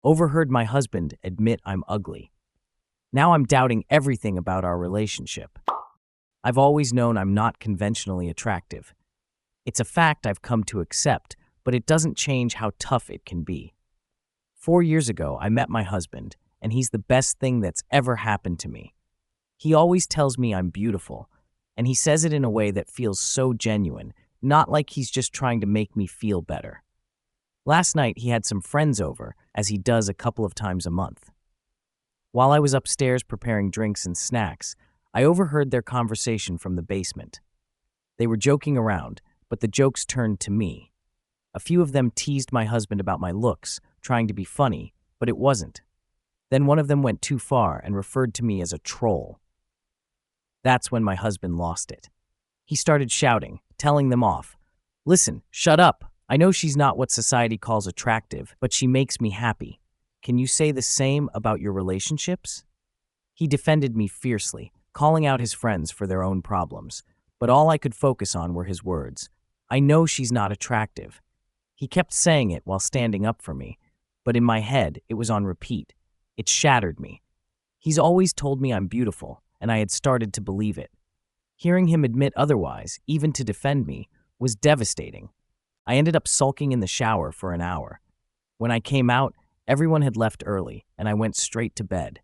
Overheard my husband admit I'm ugly. Now I'm doubting everything about our relationship. I've always known I'm not conventionally attractive. It's a fact I've come to accept, but it doesn't change how tough it can be. 4 years ago, I met my husband, and he's the best thing that's ever happened to me. He always tells me I'm beautiful, and he says it in a way that feels so genuine, not like he's just trying to make me feel better. Last night, he had some friends over, as he does a couple of times a month. While I was upstairs preparing drinks and snacks, I overheard their conversation from the basement. They were joking around, but the jokes turned to me. A few of them teased my husband about my looks, trying to be funny, but it wasn't. Then one of them went too far and referred to me as a troll. That's when my husband lost it. He started shouting, telling them off. "Listen, shut up. I know she's not what society calls attractive, but she makes me happy. Can you say the same about your relationships?" He defended me fiercely, calling out his friends for their own problems, but all I could focus on were his words. "I know she's not attractive." He kept saying it while standing up for me, but in my head, it was on repeat. It shattered me. He's always told me I'm beautiful, and I had started to believe it. Hearing him admit otherwise, even to defend me, was devastating. I ended up sulking in the shower for an hour. When I came out, everyone had left early, and I went straight to bed.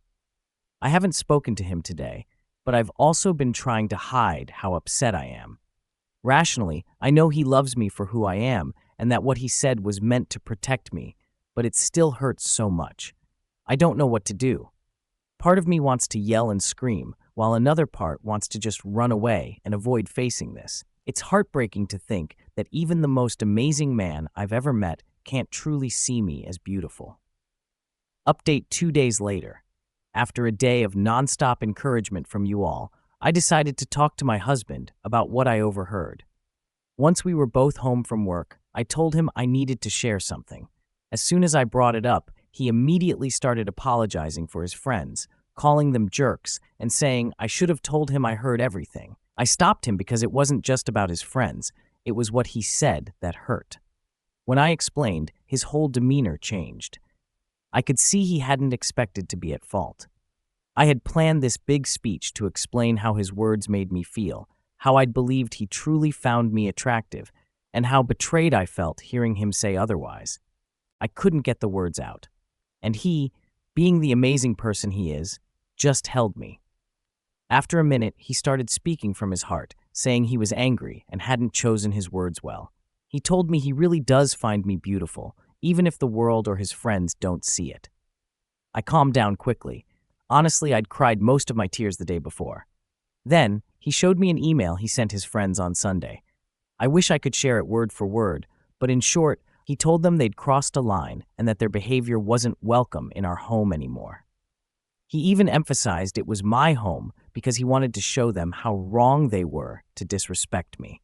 I haven't spoken to him today, but I've also been trying to hide how upset I am. Rationally, I know he loves me for who I am, and that what he said was meant to protect me, but it still hurts so much. I don't know what to do. Part of me wants to yell and scream, while another part wants to just run away and avoid facing this. It's heartbreaking to think that even the most amazing man I've ever met can't truly see me as beautiful. Update 2 days later. After a day of nonstop encouragement from you all, I decided to talk to my husband about what I overheard. Once we were both home from work, I told him I needed to share something. As soon as I brought it up, he immediately started apologizing for his friends, calling them jerks, and saying I should have told him I heard everything. I stopped him because it wasn't just about his friends, it was what he said that hurt. When I explained, his whole demeanor changed. I could see he hadn't expected to be at fault. I had planned this big speech to explain how his words made me feel, how I'd believed he truly found me attractive, and how betrayed I felt hearing him say otherwise. I couldn't get the words out. And he, being the amazing person he is, just held me. After a minute, he started speaking from his heart, saying he was angry and hadn't chosen his words well. He told me he really does find me beautiful, even if the world or his friends don't see it. I calmed down quickly. Honestly, I'd cried most of my tears the day before. Then, he showed me an email he sent his friends on Sunday. I wish I could share it word for word, but in short, he told them they'd crossed a line and that their behavior wasn't welcome in our home anymore. He even emphasized it was my home because he wanted to show them how wrong they were to disrespect me.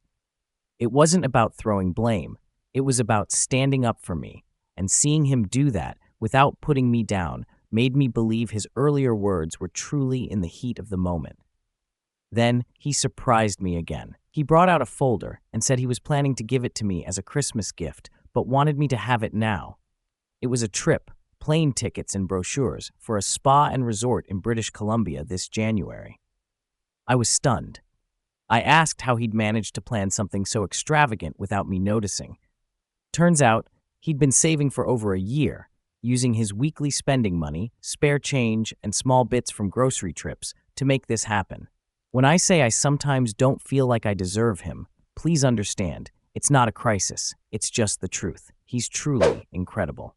It wasn't about throwing blame. It was about standing up for me, and seeing him do that without putting me down made me believe his earlier words were truly in the heat of the moment. Then he surprised me again. He brought out a folder and said he was planning to give it to me as a Christmas gift, but wanted me to have it now. It was a trip, plane tickets and brochures for a spa and resort in British Columbia this January. I was stunned. I asked how he'd managed to plan something so extravagant without me noticing. Turns out, he'd been saving for over a year, using his weekly spending money, spare change, and small bits from grocery trips to make this happen. When I say I sometimes don't feel like I deserve him, please understand, it's not a crisis, it's just the truth. He's truly incredible.